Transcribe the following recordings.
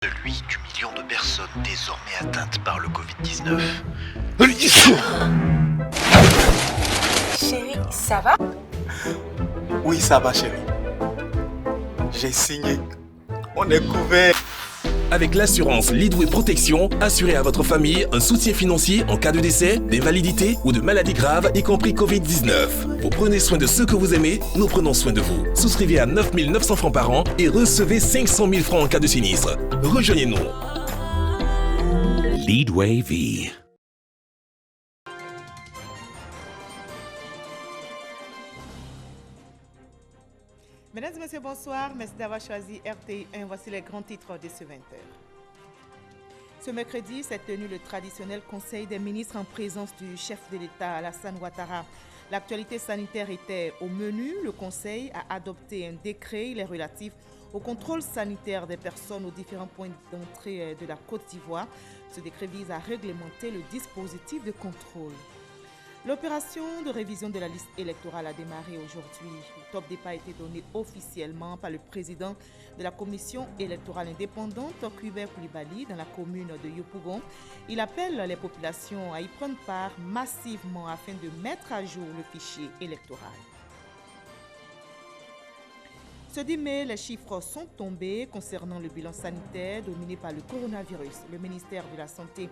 de lui du million de personnes désormais atteintes par le Covid-19. Chérie, ça va? Oui, ça va, chérie. J'ai signé. On est couvert. Avec l'assurance Leadway Protection, assurez à votre famille un soutien financier en cas de décès, d'invalidité ou de maladie grave, y compris Covid-19. Vous prenez soin de ceux que vous aimez, nous prenons soin de vous. Souscrivez à 9 900 francs par an et recevez 500 000 francs en cas de sinistre. Rejoignez-nous. Leadway V. Mesdames et messieurs, bonsoir. Merci d'avoir choisi RTI1. Voici les grands titres de ce 20h. Ce mercredi s'est tenu le traditionnel Conseil des ministres en présence du chef de l'État, Alassane Ouattara. L'actualité sanitaire était au menu. Le Conseil a adopté un décret. Il est relatif au contrôle sanitaire des personnes aux différents points d'entrée de la Côte d'Ivoire. Ce décret vise à réglementer le dispositif de contrôle. L'opération de révision de la liste électorale a démarré aujourd'hui. Le top départ a été donné officiellement par le président de la commission électorale indépendante, Kuiber Koulibaly, dans la commune de Yopougon. Il appelle les populations à y prendre part massivement afin de mettre à jour le fichier électoral. Ce 10 mai, les chiffres sont tombés concernant le bilan sanitaire dominé par le coronavirus. Le ministère de la Santé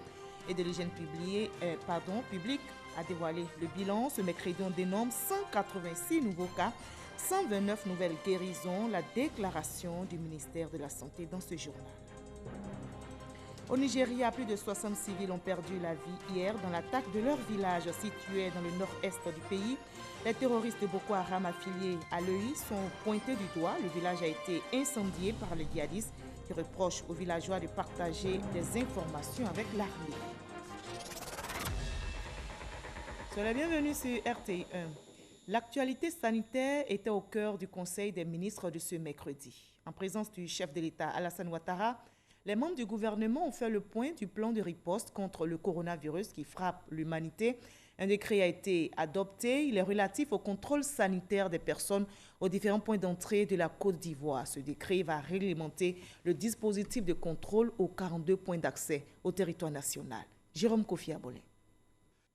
et de l'Hygiène publique a dévoilé le bilan. Ce mercredi, on dénombre 186 nouveaux cas, 129 nouvelles guérisons. La déclaration du ministère de la Santé dans ce journal. Au Nigeria, plus de 60 civils ont perdu la vie hier dans l'attaque de leur village situé dans le nord-est du pays. Les terroristes de Boko Haram affiliés à l'EI sont pointés du doigt. Le village a été incendié par les djihadistes qui reprochent aux villageois de partager des informations avec l'armée. Soyez la bienvenue sur RTI1. L'actualité sanitaire était au cœur du Conseil des ministres de ce mercredi. En présence du chef de l'État, Alassane Ouattara, les membres du gouvernement ont fait le point du plan de riposte contre le coronavirus qui frappe l'humanité. Un décret a été adopté. Il est relatif au contrôle sanitaire des personnes aux différents points d'entrée de la Côte d'Ivoire. Ce décret va réglementer le dispositif de contrôle aux 42 points d'accès au territoire national. Jérôme Kofi Abolé.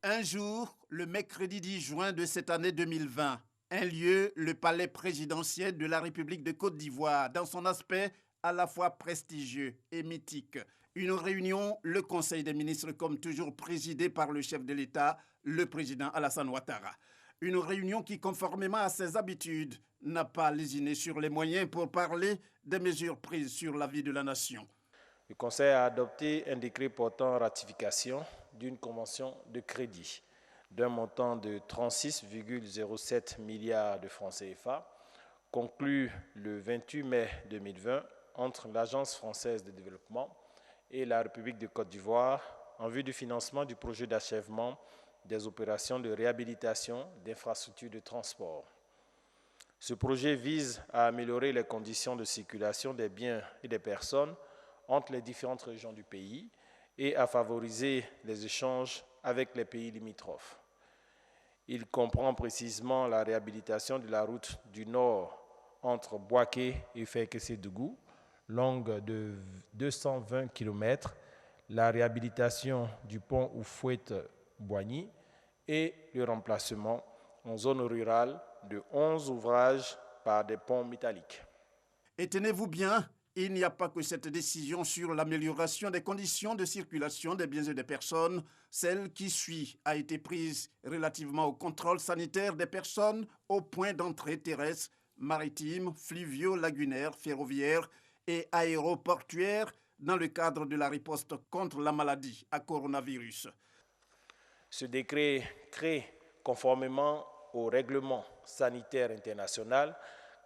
Un jour, le mercredi 10 juin de cette année 2020, un lieu, le palais présidentiel de la République de Côte d'Ivoire, dans son aspect à la fois prestigieux et mythique. Une réunion, le Conseil des ministres, comme toujours présidé par le chef de l'État, le président Alassane Ouattara. Une réunion qui, conformément à ses habitudes, n'a pas lésiné sur les moyens pour parler des mesures prises sur la vie de la nation. Le Conseil a adopté un décret portant ratification d'une convention de crédit d'un montant de 36,07 milliards de francs CFA, conclu le 28 mai 2020 entre l'Agence française de développement et la République de Côte d'Ivoire en vue du financement du projet d'achèvement des opérations de réhabilitation d'infrastructures de transport. Ce projet vise à améliorer les conditions de circulation des biens et des personnes entre les différentes régions du pays et à favoriser les échanges avec les pays limitrophes. Il comprend précisément la réhabilitation de la route du Nord entre Bouaké et Fekese-Dougou, longue de 220 km, la réhabilitation du pont Oufouette-Boigny et le remplacement en zone rurale de 11 ouvrages par des ponts métalliques. Et tenez-vous bien, il n'y a pas que cette décision sur l'amélioration des conditions de circulation des biens et des personnes. Celle qui suit a été prise relativement au contrôle sanitaire des personnes aux points d'entrée terrestres, maritimes, fluviaux, lagunaires, ferroviaires et aéroportuaires dans le cadre de la riposte contre la maladie à coronavirus. Ce décret crée, conformément au règlement sanitaire international,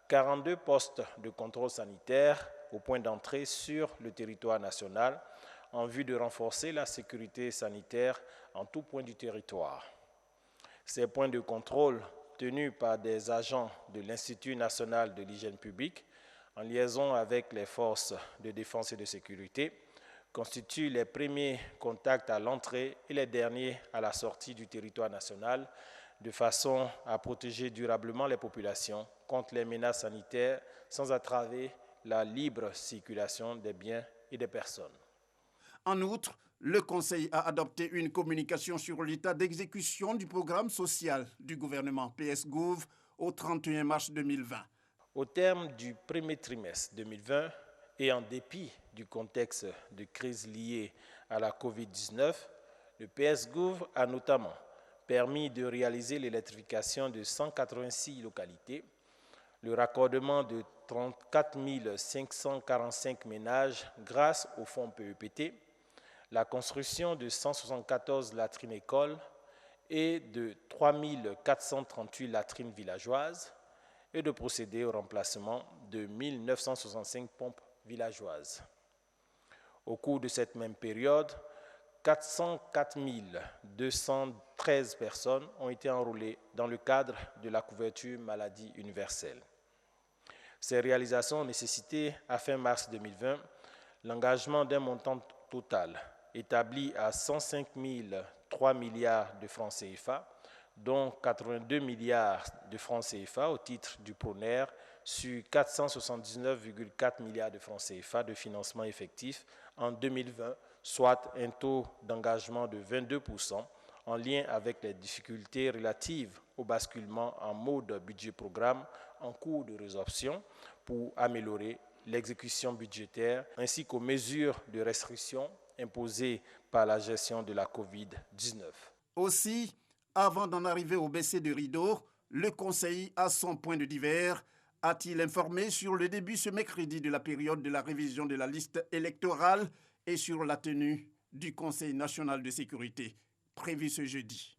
42 postes de contrôle sanitaire au point d'entrée sur le territoire national en vue de renforcer la sécurité sanitaire en tout point du territoire. Ces points de contrôle, tenus par des agents de l'Institut national de l'hygiène publique, en liaison avec les forces de défense et de sécurité, constituent les premiers contacts à l'entrée et les derniers à la sortie du territoire national, de façon à protéger durablement les populations contre les menaces sanitaires sans entraver la libre circulation des biens et des personnes. En outre, le Conseil a adopté une communication sur l'état d'exécution du programme social du gouvernement PS-Gouv au 31 mars 2020. Au terme du premier trimestre 2020 et en dépit du contexte de crise liée à la COVID-19, le PS-Gouv a notamment permis de réaliser l'électrification de 186 localités, le raccordement de 34 545 ménages grâce au fonds PEPT, la construction de 174 latrines écoles et de 3 438 latrines villageoises et de procéder au remplacement de 1 965 pompes villageoises. Au cours de cette même période, 404 213 personnes ont été enrôlées dans le cadre de la couverture maladie universelle. Ces réalisations ont nécessité, à fin mars 2020, l'engagement d'un montant total établi à 105,3 milliards de francs CFA, dont 82 milliards de francs CFA au titre du PRONER sur 479,4 milliards de francs CFA de financement effectif en 2020, soit un taux d'engagement de 22% en lien avec les difficultés relatives au basculement en mode budget-programme en cours de résorption pour améliorer l'exécution budgétaire ainsi qu'aux mesures de restriction imposées par la gestion de la COVID-19. Aussi, avant d'en arriver au baisser de rideau, le Conseil, à son point de divers, a-t-il informé sur le début ce mercredi de la période de la révision de la liste électorale et sur la tenue du Conseil national de sécurité, prévu ce jeudi.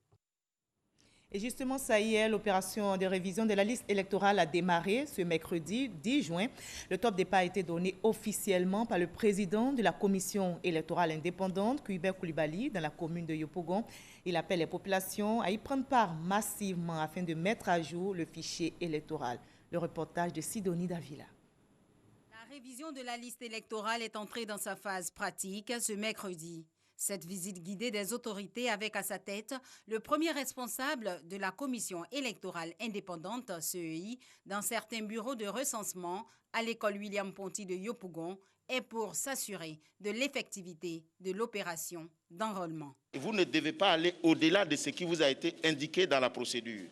Et justement, ça y est, l'opération de révision de la liste électorale a démarré ce mercredi 10 juin. Le top départ a été donné officiellement par le président de la commission électorale indépendante, Cuibert Koulibaly, dans la commune de Yopougon. Il appelle les populations à y prendre part massivement afin de mettre à jour le fichier électoral. Le reportage de Sidonie Davila. La révision de la liste électorale est entrée dans sa phase pratique ce mercredi. Cette visite guidée des autorités avec à sa tête le premier responsable de la commission électorale indépendante, CEI, dans certains bureaux de recensement à l'école William Ponty de Yopougon est pour s'assurer de l'effectivité de l'opération d'enrôlement. Vous ne devez pas aller au-delà de ce qui vous a été indiqué dans la procédure.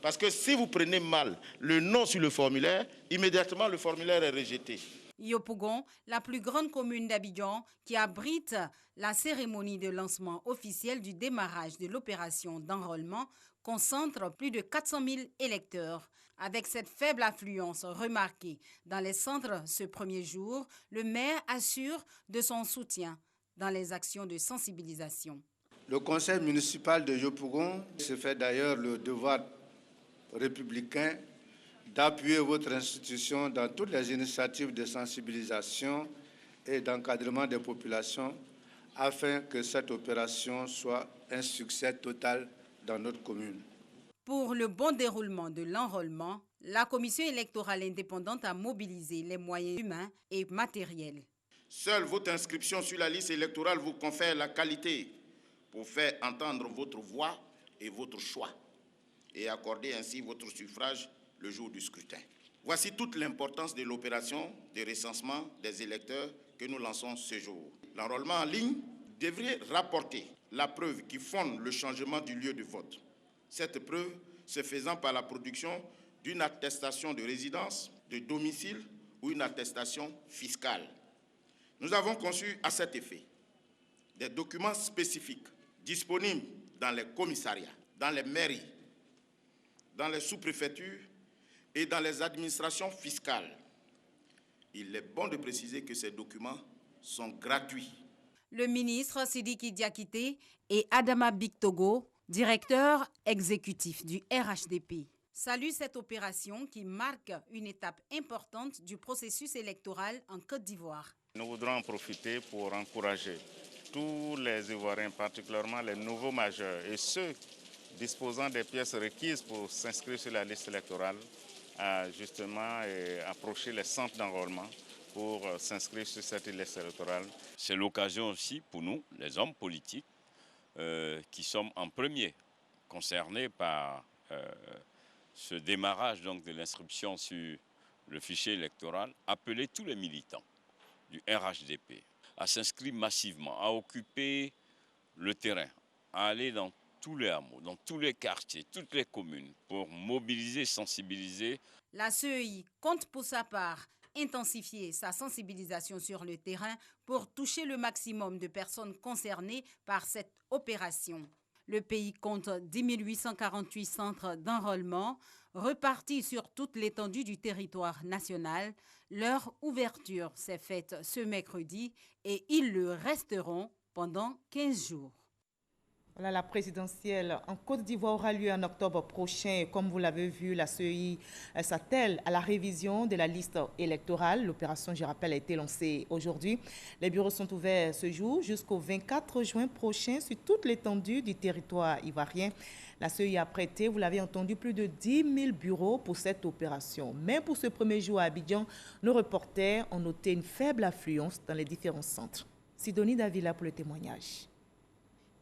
Parce que si vous prenez mal le nom sur le formulaire, immédiatement le formulaire est rejeté. Yopougon, la plus grande commune d'Abidjan, qui abrite la cérémonie de lancement officiel du démarrage de l'opération d'enrôlement, concentre plus de 400 000 électeurs. Avec cette faible affluence remarquée dans les centres ce premier jour, le maire assure de son soutien dans les actions de sensibilisation. Le conseil municipal de Yopougon se fait d'ailleurs le devoir républicain d'appuyer votre institution dans toutes les initiatives de sensibilisation et d'encadrement des populations afin que cette opération soit un succès total dans notre commune. Pour le bon déroulement de l'enrôlement, la commission électorale indépendante a mobilisé les moyens humains et matériels. Seule votre inscription sur la liste électorale vous confère la qualité pour faire entendre votre voix et votre choix et accorder ainsi votre suffrage le jour du scrutin. Voici toute l'importance de l'opération de recensement des électeurs que nous lançons ce jour. L'enrôlement en ligne devrait rapporter la preuve qui fonde le changement du lieu de vote. Cette preuve se faisant par la production d'une attestation de résidence, de domicile ou une attestation fiscale. Nous avons conçu à cet effet des documents spécifiques disponibles dans les commissariats, dans les mairies, dans les sous-préfectures et dans les administrations fiscales. Il est bon de préciser que ces documents sont gratuits. Le ministre Sidiki Diakité et Adama Bictogo, directeur exécutif du RHDP, saluent cette opération qui marque une étape importante du processus électoral en Côte d'Ivoire. Nous voudrons en profiter pour encourager tous les Ivoiriens, particulièrement les nouveaux majeurs et ceux disposant des pièces requises pour s'inscrire sur la liste électorale, à justement approcher les centres d'enrôlement pour s'inscrire sur cette liste électorale. C'est l'occasion aussi pour nous, les hommes politiques, qui sommes en premier concernés par ce démarrage donc, de l'inscription sur le fichier électoral, appeler tous les militants du RHDP à s'inscrire massivement, à occuper le terrain, à aller dans tous les hameaux, dans tous les quartiers, toutes les communes, pour mobiliser, sensibiliser. La CEI compte pour sa part intensifier sa sensibilisation sur le terrain pour toucher le maximum de personnes concernées par cette opération. Le pays compte 10 848 centres d'enrôlement repartis sur toute l'étendue du territoire national. Leur ouverture s'est faite ce mercredi et ils le resteront pendant 15 jours. Voilà, la présidentielle en Côte d'Ivoire aura lieu en octobre prochain. Comme vous l'avez vu, la CEI s'attelle à la révision de la liste électorale. L'opération, je rappelle, a été lancée aujourd'hui. Les bureaux sont ouverts ce jour jusqu'au 24 juin prochain sur toute l'étendue du territoire ivoirien. La CEI a prêté, vous l'avez entendu, plus de 10 000 bureaux pour cette opération. Mais pour ce premier jour à Abidjan, nos reporters ont noté une faible affluence dans les différents centres. Sidonie Davila pour le témoignage.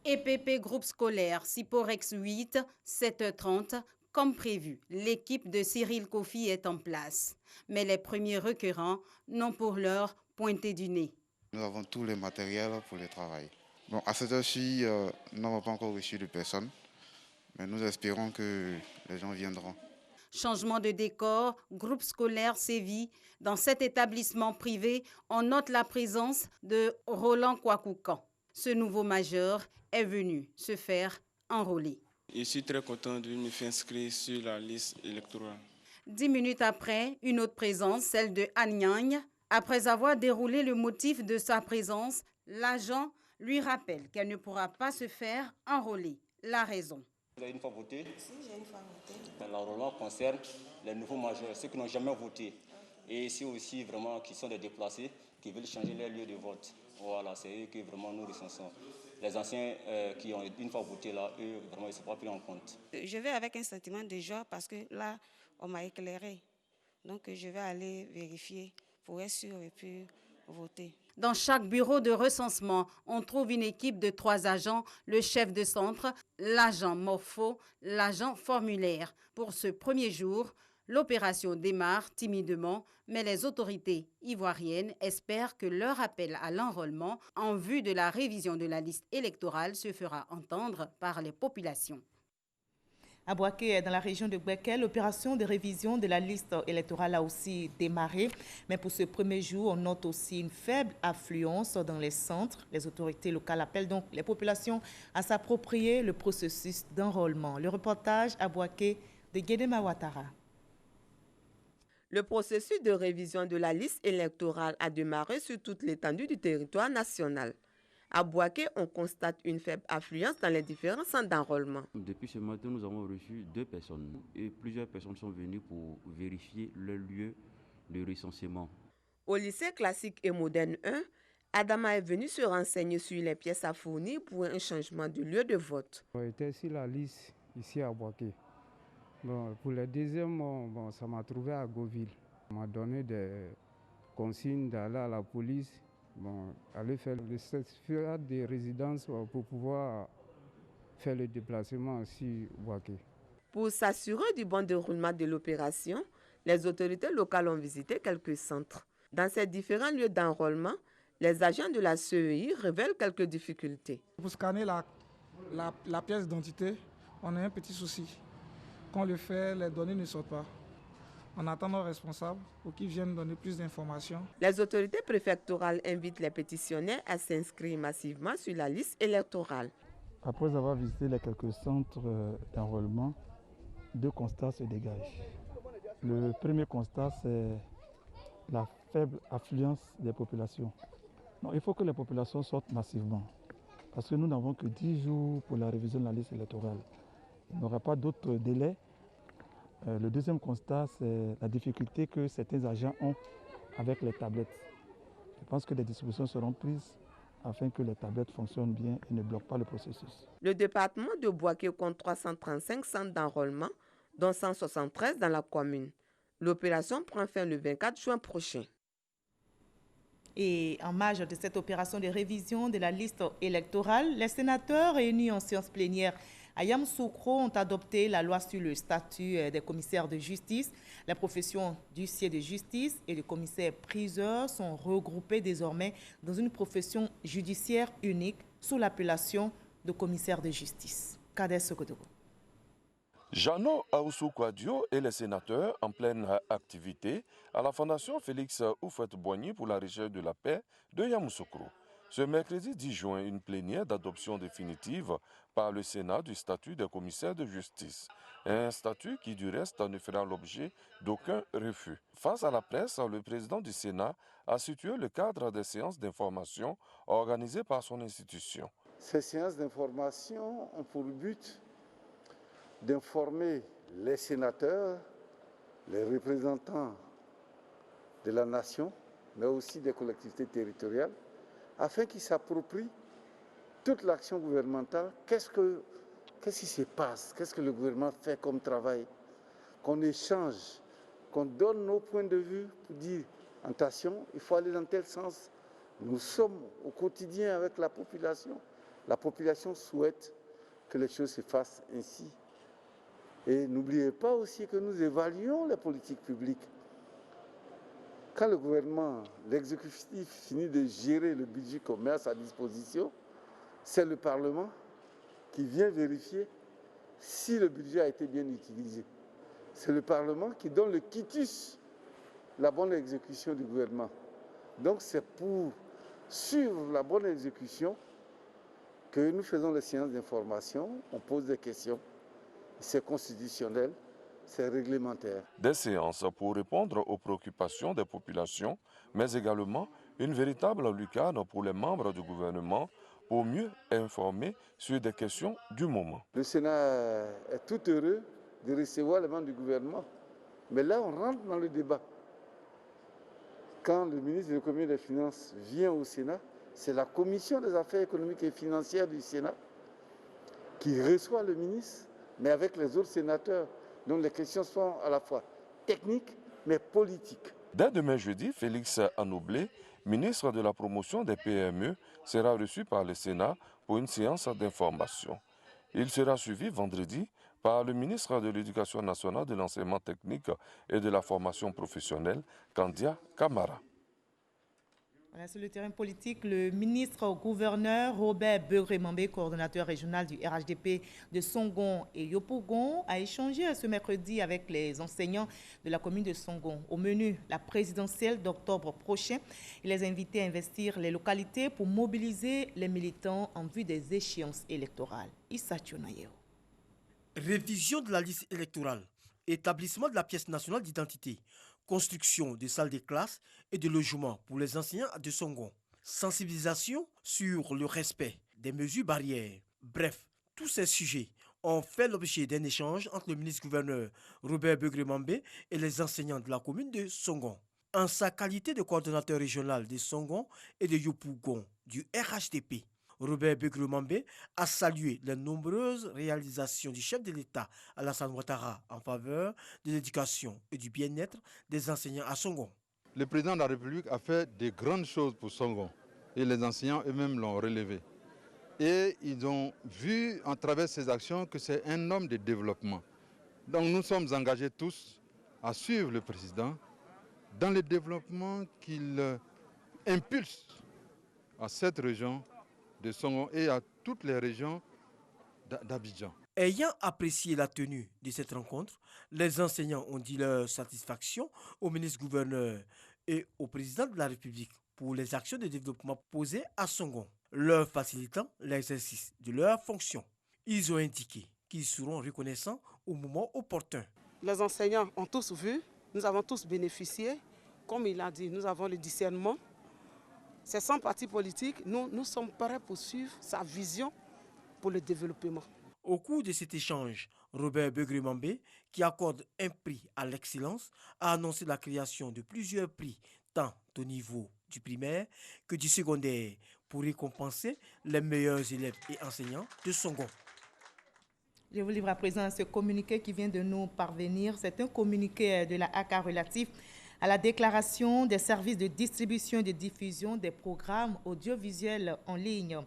EPP groupe scolaire Siporex 8, 7h30, comme prévu. L'équipe de Cyril Kofi est en place. Mais les premiers requérants n'ont pour l'heure pointé du nez. Nous avons tous les matériels pour le travail. Bon, à cette heure-ci, nous n'avons pas encore reçu de personnes, mais nous espérons que les gens viendront. Changement de décor, groupe scolaire Séville. Dans cet établissement privé, on note la présence de Roland Kwakoukan. Ce nouveau major est venu se faire enrôler. Je suis très content de me faire inscrire sur la liste électorale. 10 minutes après, une autre présence, celle de Agnagne. Après avoir déroulé le motif de sa présence, l'agent lui rappelle qu'elle ne pourra pas se faire enrôler. La raison. Vous avez une fois voté? Si, j'ai une fois voté. L'enrôlement concerne les nouveaux majeurs, ceux qui n'ont jamais voté. Et ici aussi, vraiment, qui sont des déplacés, qui veulent changer leur lieu de vote. Voilà, c'est eux que vraiment nous recensons. Les anciens qui ont une fois voté là, eux, vraiment, ils ne sont pas pris en compte. Je vais avec un sentiment de joie parce que là, on m'a éclairé. Donc, je vais aller vérifier pour être sûr et puis voter. Dans chaque bureau de recensement, on trouve une équipe de 3 agents, le chef de centre, l'agent morpho, l'agent formulaire. Pour ce premier jour, l'opération démarre timidement, mais les autorités ivoiriennes espèrent que leur appel à l'enrôlement en vue de la révision de la liste électorale se fera entendre par les populations. À Boaké, dans la région de Boaké, l'opération de révision de la liste électorale a aussi démarré. Mais pour ce premier jour, on note aussi une faible affluence dans les centres. Les autorités locales appellent donc les populations à s'approprier le processus d'enrôlement. Le reportage à Boaké de Guédema Ouattara. Le processus de révision de la liste électorale a démarré sur toute l'étendue du territoire national. À Boaké, on constate une faible affluence dans les différents centres d'enrôlement. Depuis ce matin, nous avons reçu 2 personnes et plusieurs personnes sont venues pour vérifier le lieu de recensement. Au lycée classique et moderne 1, Adama est venu se renseigner sur les pièces à fournir pour un changement de lieu de vote. J'étais sur la liste ici à Boaké. Bon, pour le deuxième, ça m'a trouvé à Goville. On m'a donné des consignes d'aller à la police, aller faire le certificat de résidence pour pouvoir faire le déplacement sur Boaké. Pour s'assurer du bon déroulement de l'opération, les autorités locales ont visité quelques centres. Dans ces différents lieux d'enrôlement, les agents de la CEI révèlent quelques difficultés. Pour scanner la pièce d'identité, on a un petit souci. Quand on le fait, les données ne sortent pas. On attend nos responsables pour qu'ils viennent donner plus d'informations. Les autorités préfectorales invitent les pétitionnaires à s'inscrire massivement sur la liste électorale. Après avoir visité les quelques centres d'enrôlement, 2 constats se dégagent. Le premier constat, c'est la faible affluence des populations. Non, il faut que les populations sortent massivement, parce que nous n'avons que 10 jours pour la révision de la liste électorale. Il n'y aura pas d'autres délais. Le deuxième constat, c'est la difficulté que certains agents ont avec les tablettes. Je pense que des dispositions seront prises afin que les tablettes fonctionnent bien et ne bloquent pas le processus. Le département de Boaké compte 335 centres d'enrôlement, dont 173 dans la commune. L'opération prend fin le 24 juin prochain. Et en marge de cette opération de révision de la liste électorale, les sénateurs réunis en séance plénière à Yamoussoukro ont adopté la loi sur le statut des commissaires de justice. Les professions d'huissier de justice et de commissaire-priseur sont regroupées désormais dans une profession judiciaire unique sous l'appellation de commissaire de justice. Kader Sokodogo. Jeannot Aoussou-Kouadio et les sénateurs en pleine activité à la Fondation Félix Houphouët-Boigny pour la recherche de la paix de Yamoussoukro. Ce mercredi 10 juin, une plénière d'adoption définitive par le Sénat du statut des commissaires de justice. Un statut qui, du reste, ne fera l'objet d'aucun refus. Face à la presse, le président du Sénat a situé le cadre des séances d'information organisées par son institution. Ces séances d'information ont pour but d'informer les sénateurs, les représentants de la nation, mais aussi des collectivités territoriales, afin qu'ils s'approprient toute l'action gouvernementale. Qu'est-ce qui se passe? Qu'est-ce que le gouvernement fait comme travail? Qu'on échange, qu'on donne nos points de vue pour dire, attention, il faut aller dans tel sens. Nous sommes au quotidien avec la population. La population souhaite que les choses se fassent ainsi. Et n'oubliez pas aussi que nous évaluons les politiques publiques. Quand le gouvernement, l'exécutif finit de gérer le budget qu'on met à sa disposition, c'est le Parlement qui vient vérifier si le budget a été bien utilisé. C'est le Parlement qui donne le quitus, la bonne exécution du gouvernement. Donc c'est pour suivre la bonne exécution que nous faisons les séances d'information, on pose des questions. C'est constitutionnel, c'est réglementaire. Des séances pour répondre aux préoccupations des populations, mais également une véritable lucarne pour les membres du gouvernement pour mieux informer sur des questions du moment. Le Sénat est tout heureux de recevoir les membres du gouvernement. Mais là, on rentre dans le débat. Quand le ministre de l'Économie et des Finances vient au Sénat, c'est la Commission des affaires économiques et financières du Sénat qui reçoit le ministre, mais avec les autres sénateurs. Donc les questions sont à la fois techniques, mais politiques. Dès demain jeudi, Félix Anoublé, ministre de la promotion des PME, sera reçu par le Sénat pour une séance d'information. Il sera suivi vendredi par le ministre de l'Éducation nationale, de l'enseignement technique et de la formation professionnelle, Kandia Kamara. Voilà, sur le terrain politique, le ministre-gouverneur Robert Begré-Mambé, coordonnateur régional du RHDP de Songon et Yopougon, a échangé ce mercredi avec les enseignants de la commune de Songon. Au menu, la présidentielle d'octobre prochain, il les a invités à investir les localités pour mobiliser les militants en vue des échéances électorales. Issa Tchonayeo. Révision de la liste électorale, établissement de la pièce nationale d'identité, construction de salles de classe et de logements pour les enseignants de Songon, sensibilisation sur le respect des mesures barrières. Bref, tous ces sujets ont fait l'objet d'un échange entre le ministre-gouverneur Robert Begré-Mambé et les enseignants de la commune de Songon. En sa qualité de coordonnateur régional de Songon et de Yopougon du RHDP, Robert Begré-Mambé a salué les nombreuses réalisations du chef de l'État Alassane Ouattara en faveur de l'éducation et du bien-être des enseignants à Songon. Le président de la République a fait de grandes choses pour Songon et les enseignants eux-mêmes l'ont relevé. Et ils ont vu à travers ces actions que c'est un homme de développement. Donc nous sommes engagés tous à suivre le président dans le développement qu'il impulse à cette région de Songon et à toutes les régions d'Abidjan. Ayant apprécié la tenue de cette rencontre, les enseignants ont dit leur satisfaction au ministre-gouverneur et au président de la République pour les actions de développement posées à Songon, leur facilitant l'exercice de leurs fonctions. Ils ont indiqué qu'ils seront reconnaissants au moment opportun. Les enseignants ont tous vu, nous avons tous bénéficié. Comme il a dit, nous avons le discernement. C'est sans parti politique, nous sommes prêts pour suivre sa vision pour le développement. Au cours de cet échange, Robert Begré-Mambé, qui accorde un prix à l'excellence, a annoncé la création de plusieurs prix, tant au niveau du primaire que du secondaire, pour récompenser les meilleurs élèves et enseignants de Songon. Je vous livre à présent ce communiqué qui vient de nous parvenir. C'est un communiqué de la ACA relatif à la déclaration des services de distribution et de diffusion des programmes audiovisuels en ligne.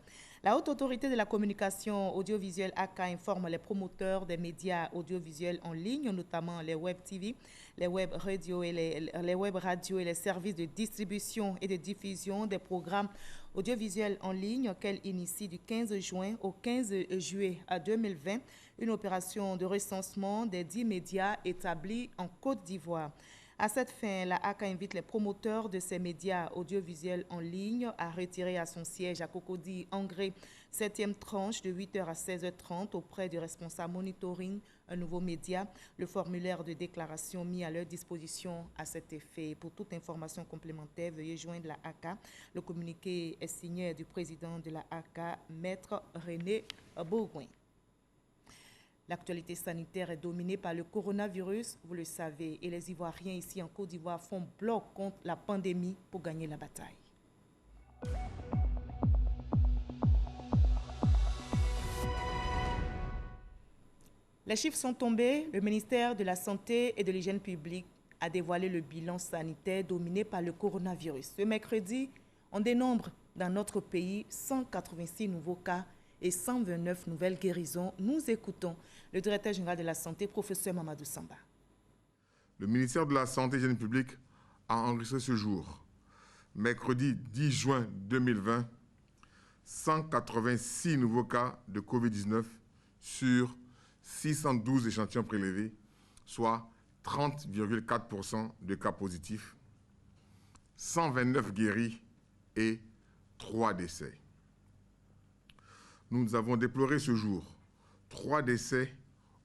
La Haute Autorité de la Communication Audiovisuelle ACA informe les promoteurs des médias audiovisuels en ligne, notamment les web TV, les web radios et les services de distribution et de diffusion des programmes audiovisuels en ligne qu'elle initie du 15 juin au 15 juillet 2020, une opération de recensement des 10 médias établis en Côte d'Ivoire. À cette fin, la ACA invite les promoteurs de ces médias audiovisuels en ligne à retirer à son siège à Cocody, Angré, 7e tranche de 8h à 16h30 auprès du responsable monitoring, un nouveau média, le formulaire de déclaration mis à leur disposition à cet effet. Pour toute information complémentaire, veuillez joindre la ACA. Le communiqué est signé du président de la ACA, Maître René Bourgoin. L'actualité sanitaire est dominée par le coronavirus, vous le savez, et les Ivoiriens ici en Côte d'Ivoire font bloc contre la pandémie pour gagner la bataille. Les chiffres sont tombés. Le ministère de la Santé et de l'Hygiène publique a dévoilé le bilan sanitaire dominé par le coronavirus. Ce mercredi, on dénombre dans notre pays 186 nouveaux cas et 129 nouvelles guérisons. Nous écoutons le directeur général de la Santé, professeur Mamadou Samba. Le ministère de la Santé et de l'Hygiène publique a enregistré ce jour, mercredi 10 juin 2020, 186 nouveaux cas de COVID-19 sur 612 échantillons prélevés, soit 30,4% de cas positifs, 129 guéris et 3 décès. Nous avons déploré ce jour 3 décès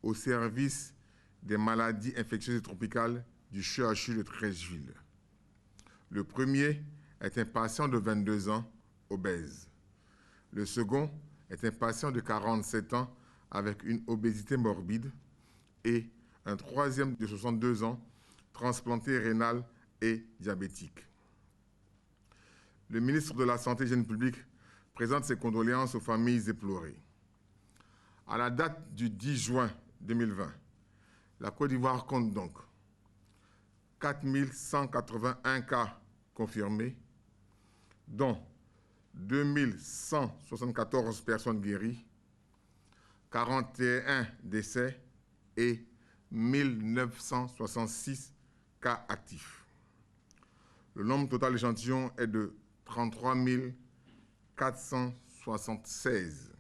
au service des maladies infectieuses et tropicales du CHU de Treichville. Le premier est un patient de 22 ans, obèse. Le second est un patient de 47 ans avec une obésité morbide et un troisième de 62 ans, transplanté rénal et diabétique. Le ministre de la Santé et de l'Hygiène publique présente ses condoléances aux familles éplorées. À la date du 10 juin 2020, la Côte d'Ivoire compte donc 4181 cas confirmés, dont 2174 personnes guéries, 41 décès et 1966 cas actifs. Le nombre total d'échantillons est de 33 476.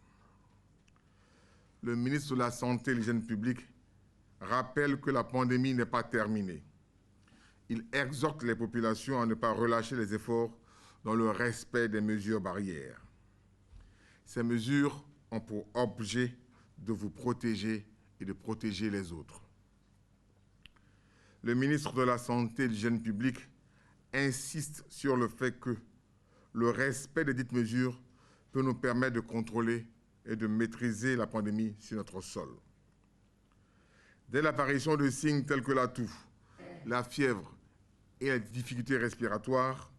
Le ministre de la Santé et de l'Hygiène publique rappelle que la pandémie n'est pas terminée. Il exhorte les populations à ne pas relâcher les efforts dans le respect des mesures barrières. Ces mesures ont pour objet de vous protéger et de protéger les autres. Le ministre de la Santé et de l'Hygiène publique insiste sur le fait que le respect de dites mesures peut nous permettre de contrôler et de maîtriser la pandémie sur notre sol. Dès l'apparition de signes tels que la toux, la fièvre et les difficultés respiratoires,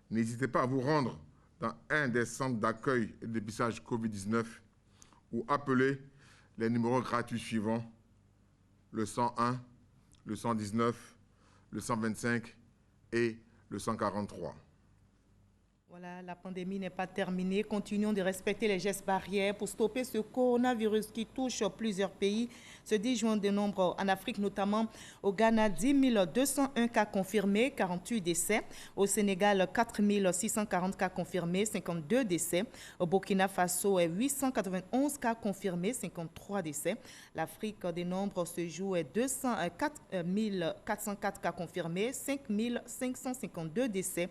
n'hésitez pas à vous rendre dans un des centres d'accueil et de dépistage COVID-19 ou appeler les numéros gratuits suivants, le 101, le 119, le 125 et le 143. Voilà, la pandémie n'est pas terminée. Continuons de respecter les gestes barrières pour stopper ce coronavirus qui touche plusieurs pays. Ce 10 juin, de nombre en Afrique, notamment au Ghana, 10 201 cas confirmés, 48 décès. Au Sénégal, 4 640 cas confirmés, 52 décès. Au Burkina Faso, 891 cas confirmés, 53 décès. L'Afrique des nombres ce jour est 4 404 cas confirmés, 5 552 décès.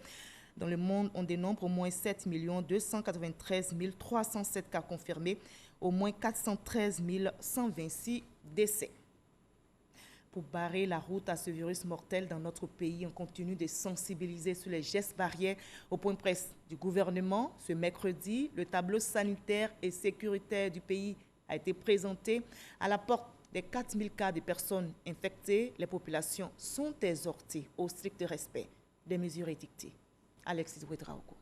Dans le monde, on dénombre au moins 7 293 307 cas confirmés, au moins 413 126 décès. Pour barrer la route à ce virus mortel dans notre pays, on continue de sensibiliser sur les gestes barrières. Au point de presse du gouvernement, ce mercredi, le tableau sanitaire et sécuritaire du pays a été présenté. À la porte des 4 000 cas de personnes infectées, les populations sont exhortées au strict respect des mesures édictées. Alexis Ouedraogo.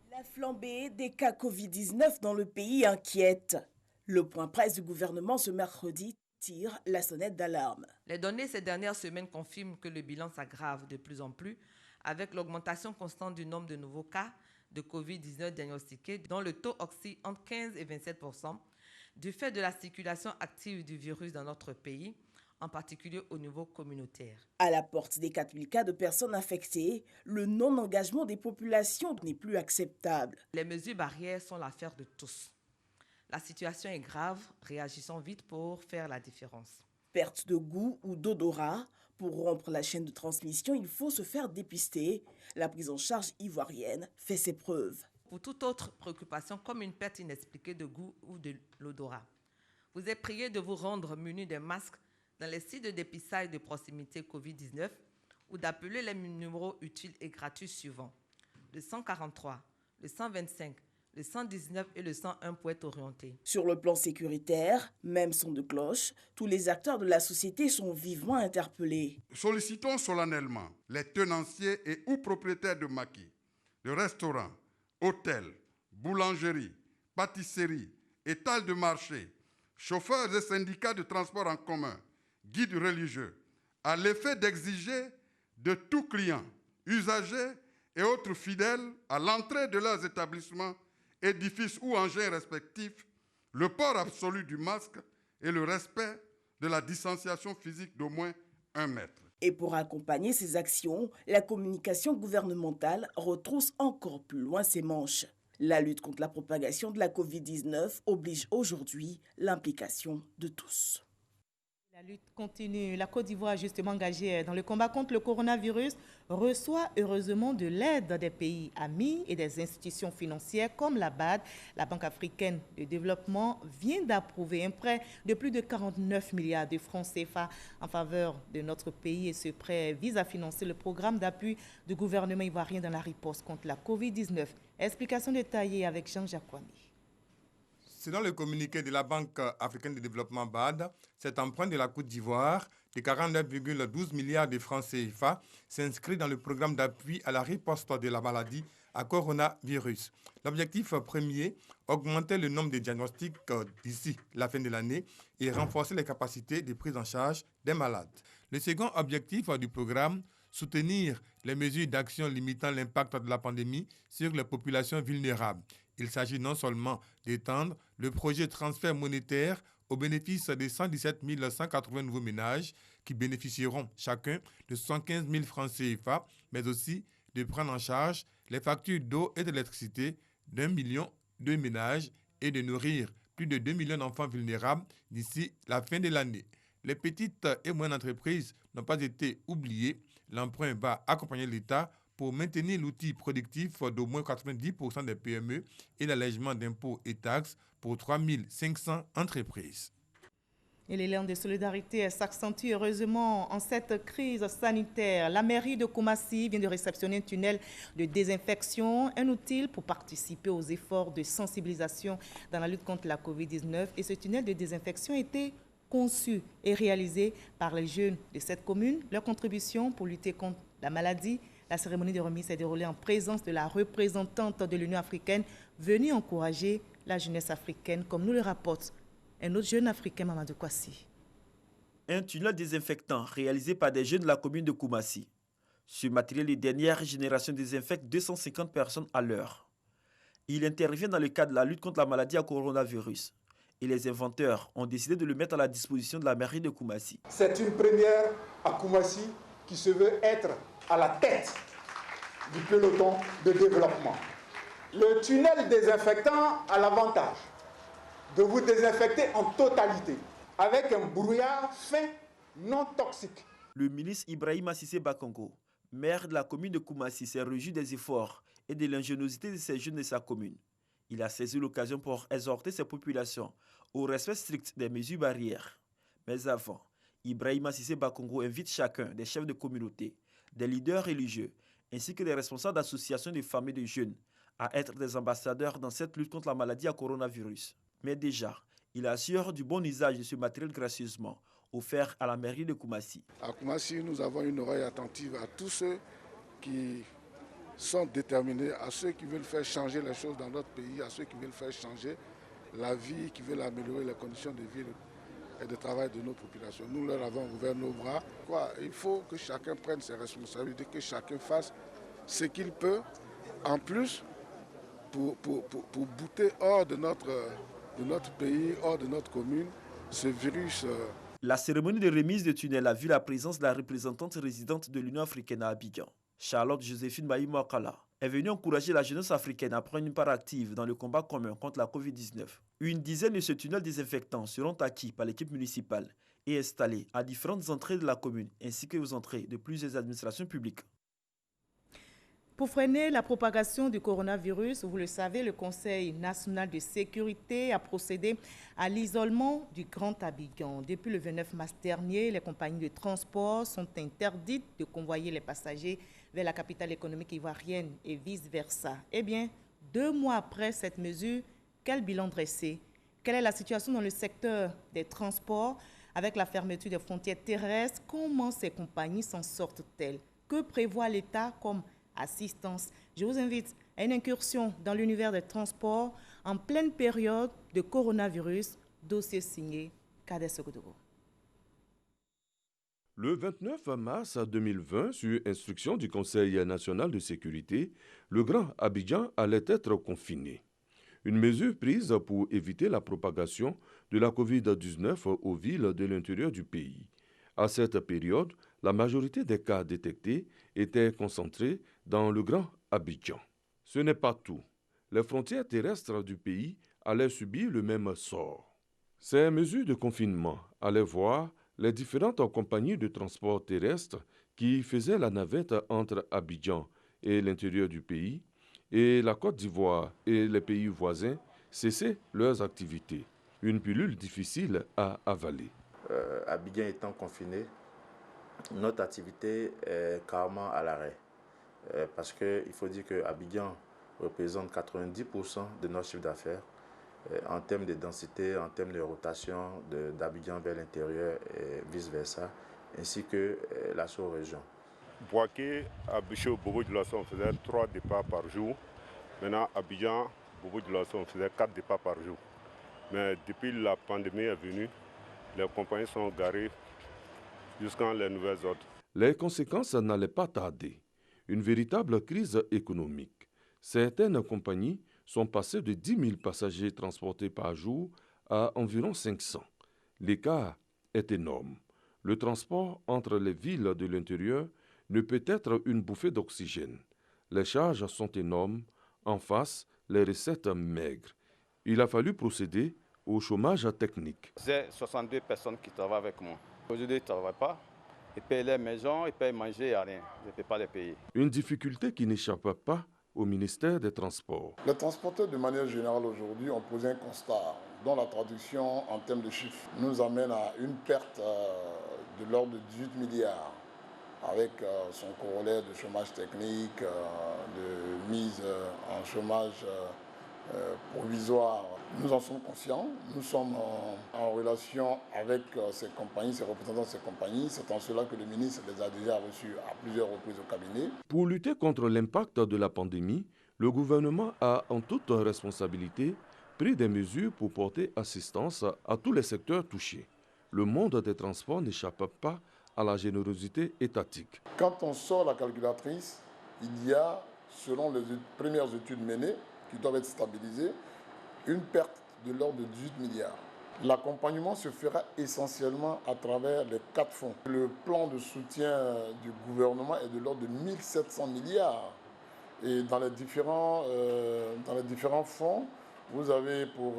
La flambée des cas Covid-19 dans le pays inquiète. Le point presse du gouvernement ce mercredi tire la sonnette d'alarme. Les données ces dernières semaines confirment que le bilan s'aggrave de plus en plus avec l'augmentation constante du nombre de nouveaux cas de Covid-19 diagnostiqués, dont le taux oscille entre 15 et 27%, du fait de la circulation active du virus dans notre pays, en particulier au niveau communautaire. À la porte des 4000 cas de personnes infectées, le non-engagement des populations n'est plus acceptable. Les mesures barrières sont l'affaire de tous. La situation est grave, réagissons vite pour faire la différence. Perte de goût ou d'odorat. Pour rompre la chaîne de transmission, il faut se faire dépister. La prise en charge ivoirienne fait ses preuves. Pour toute autre préoccupation, comme une perte inexpliquée de goût ou de l'odorat, vous êtes prié de vous rendre muni de masques dans les sites de dépistage de proximité Covid-19 ou d'appeler les numéros utiles et gratuits suivants: le 143, le 125, le 119 et le 101 pour être orientés. Sur le plan sécuritaire, même son de cloche, tous les acteurs de la société sont vivement interpellés. Sollicitons solennellement les tenanciers et ou propriétaires de maquis, de restaurants, hôtels, boulangeries, pâtisseries, étals de marché, chauffeurs et syndicats de transport en commun, guides religieux, à l'effet d'exiger de tout client, usagers et autres fidèles à l'entrée de leurs établissements, édifices ou engins respectifs, le port absolu du masque et le respect de la distanciation physique d'au moins 1 mètre. Et pour accompagner ces actions, la communication gouvernementale retrousse encore plus loin ses manches. La lutte contre la propagation de la Covid-19 oblige aujourd'hui l'implication de tous. La lutte continue. La Côte d'Ivoire, justement engagée dans le combat contre le coronavirus, reçoit heureusement de l'aide des pays amis et des institutions financières comme la BAD. La Banque africaine de développement vient d'approuver un prêt de plus de 49 milliards de francs CFA en faveur de notre pays. Et ce prêt vise à financer le programme d'appui du gouvernement ivoirien dans la riposte contre la Covid-19. Explication détaillée avec Jean-Jacques Kwame. Selon le communiqué de la Banque africaine de développement BAD, cet emprunt de la Côte d'Ivoire de 49,12 milliards de francs CFA s'inscrit dans le programme d'appui à la riposte de la maladie à coronavirus. L'objectif premier, augmenter le nombre de diagnostics d'ici la fin de l'année et renforcer les capacités de prise en charge des malades. Le second objectif du programme, soutenir les mesures d'action limitant l'impact de la pandémie sur les populations vulnérables. Il s'agit non seulement d'étendre le projet de transfert monétaire au bénéfice des 117 180 nouveaux ménages qui bénéficieront chacun de 75 000 francs CFA, mais aussi de prendre en charge les factures d'eau et d'électricité d'1 million de ménages et de nourrir plus de 2 millions d'enfants vulnérables d'ici la fin de l'année. Les petites et moyennes entreprises n'ont pas été oubliées. L'emprunt va accompagner l'État pour maintenir l'outil productif d'au moins 90% des PME et l'allègement d'impôts et taxes pour 3 500 entreprises. Et l'élan de solidarité s'accentue heureusement en cette crise sanitaire. La mairie de Koumassi vient de réceptionner un tunnel de désinfection, un outil pour participer aux efforts de sensibilisation dans la lutte contre la Covid-19. Et ce tunnel de désinfection a été conçu et réalisé par les jeunes de cette commune. Leur contribution pour lutter contre la maladie. La cérémonie de remise s'est déroulée en présence de la représentante de l'Union africaine venue encourager la jeunesse africaine, comme nous le rapporte un autre jeune africain, Mamadou Kwasi. Un tunnel désinfectant réalisé par des jeunes de la commune de Koumassi. Ce matériel de dernière génération désinfecte 250 personnes à l'heure. Il intervient dans le cadre de la lutte contre la maladie à coronavirus. Et les inventeurs ont décidé de le mettre à la disposition de la mairie de Koumassi. C'est une première à Koumassi qui se veut être à la tête du peloton de développement. Le tunnel désinfectant a l'avantage de vous désinfecter en totalité avec un brouillard fin non toxique. Le ministre Ibrahima Cissé Bakongo, maire de la commune de Koumassi, s'est réjoui des efforts et de l'ingéniosité de ces jeunes de sa commune. Il a saisi l'occasion pour exhorter ses populations au respect strict des mesures barrières. Mais avant, Ibrahima Cissé Bakongo invite chacun des chefs de communauté, des leaders religieux, ainsi que des responsables d'associations de familles de jeunes à être des ambassadeurs dans cette lutte contre la maladie à coronavirus. Mais déjà, il assure du bon usage de ce matériel gracieusement offert à la mairie de Koumassi. À Koumassi, nous avons une oreille attentive à tous ceux qui sont déterminés, à ceux qui veulent faire changer les choses dans notre pays, à ceux qui veulent faire changer la vie, qui veulent améliorer les conditions de vie et de travail de nos populations. Nous leur avons ouvert nos bras. Il faut que chacun prenne ses responsabilités, que chacun fasse ce qu'il peut, en plus, pour bouter hors de notre pays, hors de notre commune, ce virus. La cérémonie de remise de tunnels a vu la présence de la représentante résidente de l'Union africaine à Abidjan. Charlotte Joséphine Maïmoakala est venue encourager la jeunesse africaine à prendre une part active dans le combat commun contre la Covid-19. Une dizaine de ces tunnels désinfectants seront acquis par l'équipe municipale et installés à différentes entrées de la commune ainsi que aux entrées de plusieurs administrations publiques. Pour freiner la propagation du coronavirus, vous le savez, le Conseil national de sécurité a procédé à l'isolement du Grand Abidjan. Depuis le 29 mars dernier, les compagnies de transport sont interdites de convoyer les passagers vers la capitale économique ivoirienne et vice-versa. Eh bien, 2 mois après cette mesure, quel bilan dresser? Quelle est la situation dans le secteur des transports avec la fermeture des frontières terrestres? Comment ces compagnies s'en sortent-elles? Que prévoit l'État comme assistance? Je vous invite à une incursion dans l'univers des transports en pleine période de coronavirus. Dossier signé Kader Sogodogo. Le 29 mars 2020, sur instruction du Conseil national de sécurité, le Grand Abidjan allait être confiné. Une mesure prise pour éviter la propagation de la COVID-19 aux villes de l'intérieur du pays. À cette période, la majorité des cas détectés étaient concentrés dans le Grand Abidjan. Ce n'est pas tout. Les frontières terrestres du pays allaient subir le même sort. Ces mesures de confinement allaient voir les différentes compagnies de transport terrestre qui faisaient la navette entre Abidjan et l'intérieur du pays et la Côte d'Ivoire et les pays voisins cesser leurs activités. Une pilule difficile à avaler. Abidjan étant confiné, notre activité est carrément à l'arrêt. Parce qu'il faut dire que Abidjan représente 90% de notre chiffre d'affaires en termes de densité, en termes de rotation d'Abidjan vers l'intérieur et vice-versa, ainsi que la sous-région. Bouaké, Abidjan, Bobo-Dioulasso, on faisait 3 départs par jour. Maintenant, Abidjan, Bobo-Dioulasso, on faisait 4 départs par jour. Mais depuis la pandémie est venue, les compagnies sont garées jusqu'à les nouvelles ordres. Les conséquences n'allaient pas tarder. Une véritable crise économique. Certaines compagnies sont passées de 10 000 passagers transportés par jour à environ 500. L'écart est énorme. Le transport entre les villes de l'intérieur ne peut être une bouffée d'oxygène. Les charges sont énormes. En face, les recettes maigres. Il a fallu procéder au chômage technique. J'ai 62 personnes qui travaillent avec moi. Aujourd'hui, ils ne travaillent pas. Ils payent les maisons, ils payent manger, il n'y a rien. Je ne peux pas les payer. Une difficulté qui n'échappe pas au ministère des Transports. Les transporteurs, de manière générale, aujourd'hui, ont posé un constat dont la traduction en termes de chiffres nous amène à une perte de l'ordre de 18 milliards, avec son corollaire de chômage technique, de mise en chômage provisoire. Nous en sommes conscients, nous sommes en relation avec ces compagnies, ces représentants de ces compagnies. C'est en cela que le ministre les a déjà reçus à plusieurs reprises au cabinet. Pour lutter contre l'impact de la pandémie, le gouvernement a en toute responsabilité pris des mesures pour porter assistance à tous les secteurs touchés. Le monde des transports n'échappe pas à la générosité étatique. Quand on sort la calculatrice, il y a, selon les premières études menées, qui doivent être stabilisées, une perte de l'ordre de 18 milliards. L'accompagnement se fera essentiellement à travers les 4 fonds. Le plan de soutien du gouvernement est de l'ordre de 1700 milliards. Et dans les différents fonds, vous avez pour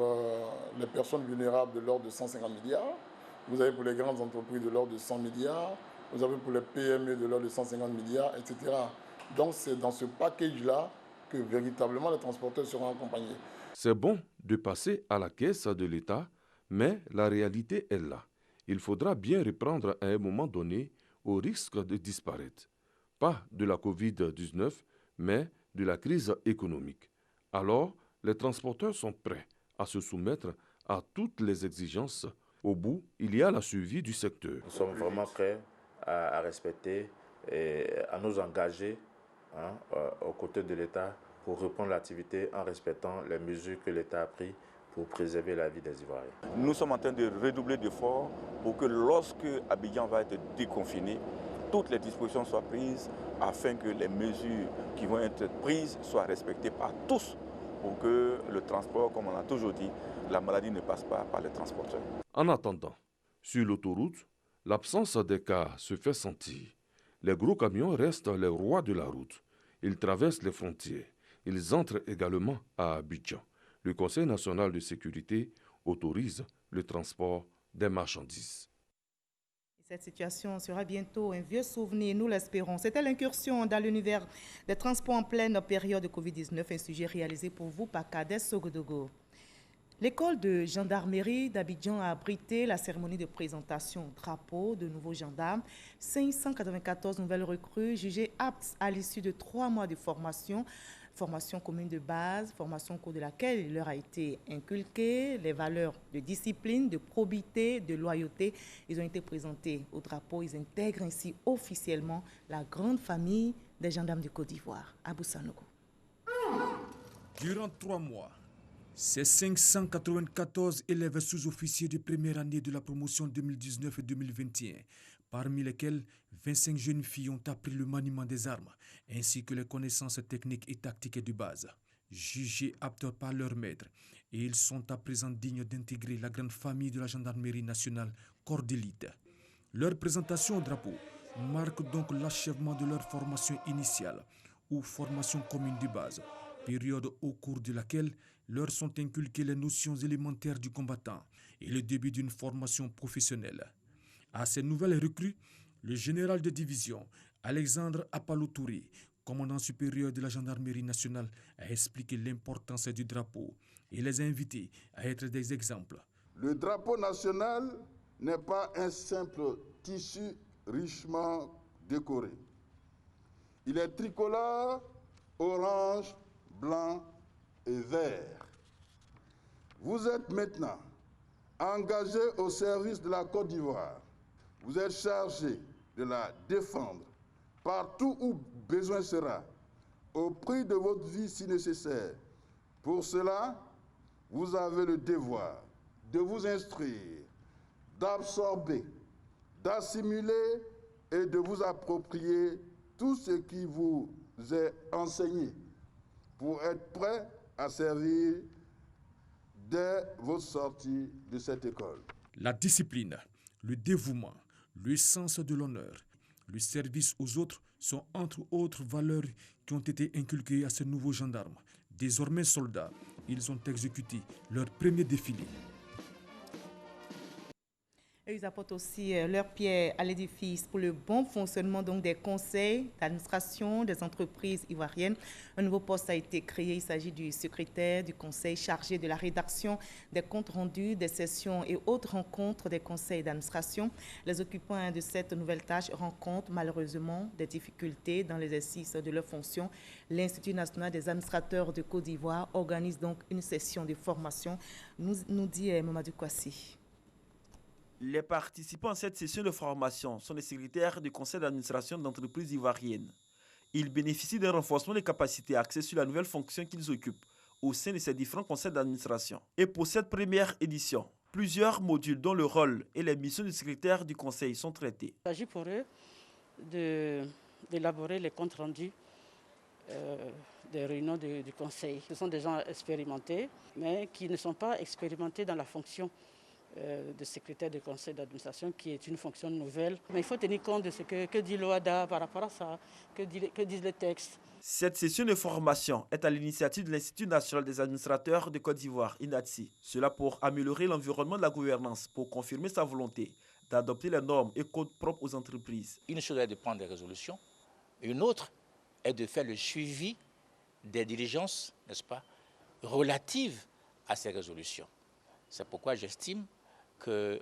les personnes vulnérables de l'ordre de 150 milliards, vous avez pour les grandes entreprises de l'ordre de 100 milliards, vous avez pour les PME de l'ordre de 150 milliards, etc. Donc c'est dans ce package-là que véritablement les transporteurs seront accompagnés. C'est bon de passer à la caisse de l'État, mais la réalité est là. Il faudra bien reprendre à un moment donné au risque de disparaître. Pas de la COVID-19, mais de la crise économique. Alors, les transporteurs sont prêts à se soumettre à toutes les exigences. Au bout, il y a la survie du secteur. Nous sommes vraiment prêts à respecter et à nous engager aux côtés de l'État pour reprendre l'activité en respectant les mesures que l'État a prises pour préserver la vie des Ivoiriens. Nous sommes en train de redoubler d'efforts pour que lorsque Abidjan va être déconfiné, toutes les dispositions soient prises afin que les mesures qui vont être prises soient respectées par tous pour que le transport, comme on a toujours dit, la maladie ne passe pas par les transporteurs. En attendant, sur l'autoroute, l'absence des cas se fait sentir. Les gros camions restent les rois de la route. Ils traversent les frontières. Ils entrent également à Abidjan. Le Conseil national de sécurité autorise le transport des marchandises. Cette situation sera bientôt un vieux souvenir, nous l'espérons. C'était l'incursion dans l'univers des transports en pleine période de Covid-19, un sujet réalisé pour vous par Kades Sogodogo. L'école de gendarmerie d'Abidjan a abrité la cérémonie de présentation au drapeau de nouveaux gendarmes. 594 nouvelles recrues jugées aptes à l'issue de 3 mois de formation commune de base, formation au cours de laquelle il leur a été inculqué les valeurs de discipline, de probité, de loyauté. Ils ont été présentés au drapeau. Ils intègrent ainsi officiellement la grande famille des gendarmes du Côte d'Ivoire. Abou Sanogo. Durant 3 mois, ces 594 élèves sous-officiers de première année de la promotion 2019 et 2021, parmi lesquels 25 jeunes filles ont appris le maniement des armes, ainsi que les connaissances techniques et tactiques de base. Jugés aptes par leur maître, et ils sont à présent dignes d'intégrer la grande famille de la gendarmerie nationale, corps d'élite. Leur présentation au drapeau marque donc l'achèvement de leur formation initiale, ou formation commune de base, période au cours de laquelle leur sont inculquées les notions élémentaires du combattant et le début d'une formation professionnelle. À ces nouvelles recrues, le général de division, Alexandre Apalotouré, commandant supérieur de la gendarmerie nationale, a expliqué l'importance du drapeau et les a invités à être des exemples. Le drapeau national n'est pas un simple tissu richement décoré. Il est tricolore, orange, blanc et vert. Vous êtes maintenant engagé au service de la Côte d'Ivoire. Vous êtes chargé de la défendre partout où besoin sera, au prix de votre vie si nécessaire. Pour cela, vous avez le devoir de vous instruire, d'absorber, d'assimiler et de vous approprier tout ce qui vous est enseigné pour être prêt à servir dès votre sortie de cette école. La discipline, le dévouement, le sens de l'honneur, le service aux autres sont entre autres valeurs qui ont été inculquées à ces nouveaux gendarmes. Désormais soldats, ils ont exécuté leur premier défilé. Et ils apportent aussi leur pierre à l'édifice pour le bon fonctionnement donc, des conseils d'administration des entreprises ivoiriennes. Un nouveau poste a été créé. Il s'agit du secrétaire du conseil chargé de la rédaction des comptes rendus, des sessions et autres rencontres des conseils d'administration. Les occupants de cette nouvelle tâche rencontrent malheureusement des difficultés dans l'exercice de leurs fonctions. L'Institut national des administrateurs de Côte d'Ivoire organise donc une session de formation, nous dit Mamadou Kouassi. Les participants à cette session de formation sont les secrétaires du conseil d'administration d'entreprises ivoiriennes. Ils bénéficient d'un renforcement des capacités axées sur la nouvelle fonction qu'ils occupent au sein de ces différents conseils d'administration. Et pour cette première édition, plusieurs modules dont le rôle et les missions du secrétaire du conseil sont traités. Il s'agit pour eux d'élaborer les comptes rendus des réunions du conseil. Ce sont des gens expérimentés, mais qui ne sont pas expérimentés dans la fonction de secrétaire du conseil d'administration, qui est une fonction nouvelle. Mais il faut tenir compte de ce que dit l'OADA par rapport à ça, que disent les textes. Cette session de formation est à l'initiative de l'Institut national des administrateurs de Côte d'Ivoire, INATSI. Cela pour améliorer l'environnement de la gouvernance, pour confirmer sa volonté d'adopter les normes et codes propres aux entreprises. Une chose est de prendre des résolutions, une autre est de faire le suivi des diligences, n'est-ce pas, relatives à ces résolutions. C'est pourquoi j'estime que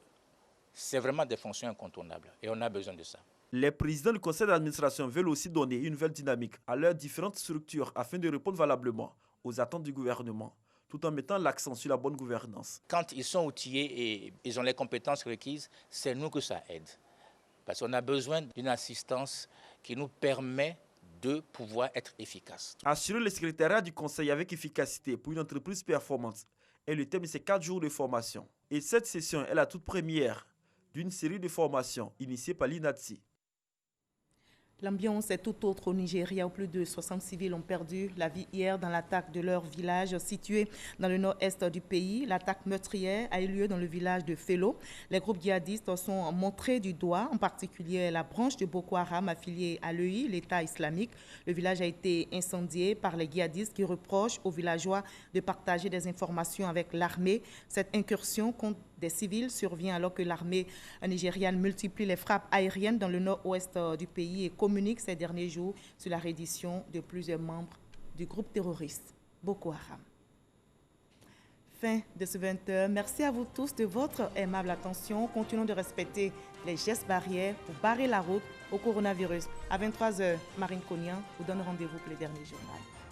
c'est vraiment des fonctions incontournables et on a besoin de ça. Les présidents du conseil d'administration veulent aussi donner une nouvelle dynamique à leurs différentes structures afin de répondre valablement aux attentes du gouvernement, tout en mettant l'accent sur la bonne gouvernance. Quand ils sont outillés et ils ont les compétences requises, c'est nous que ça aide. Parce qu'on a besoin d'une assistance qui nous permet de pouvoir être efficace. Assurer le secrétariat du conseil avec efficacité pour une entreprise performante est le thème de ces 4 jours de formation. Et cette session est la toute première d'une série de formations initiées par l'INATSI. L'ambiance est tout autre au Nigeria où plus de 60 civils ont perdu la vie hier dans l'attaque de leur village situé dans le nord-est du pays. L'attaque meurtrière a eu lieu dans le village de Felo. Les groupes djihadistes sont montrés du doigt, en particulier la branche de Boko Haram affiliée à l'EI, l'État islamique. Le village a été incendié par les djihadistes qui reprochent aux villageois de partager des informations avec l'armée. Cette incursion contre des civils survient alors que l'armée nigériane multiplie les frappes aériennes dans le nord-ouest du pays et communique ces derniers jours sur la reddition de plusieurs membres du groupe terroriste Boko Haram. Fin de ce 20h. Merci à vous tous de votre aimable attention. Continuons de respecter les gestes barrières pour barrer la route au coronavirus. À 23h, Marine Cognan vous donne rendez-vous pour les derniers journaux.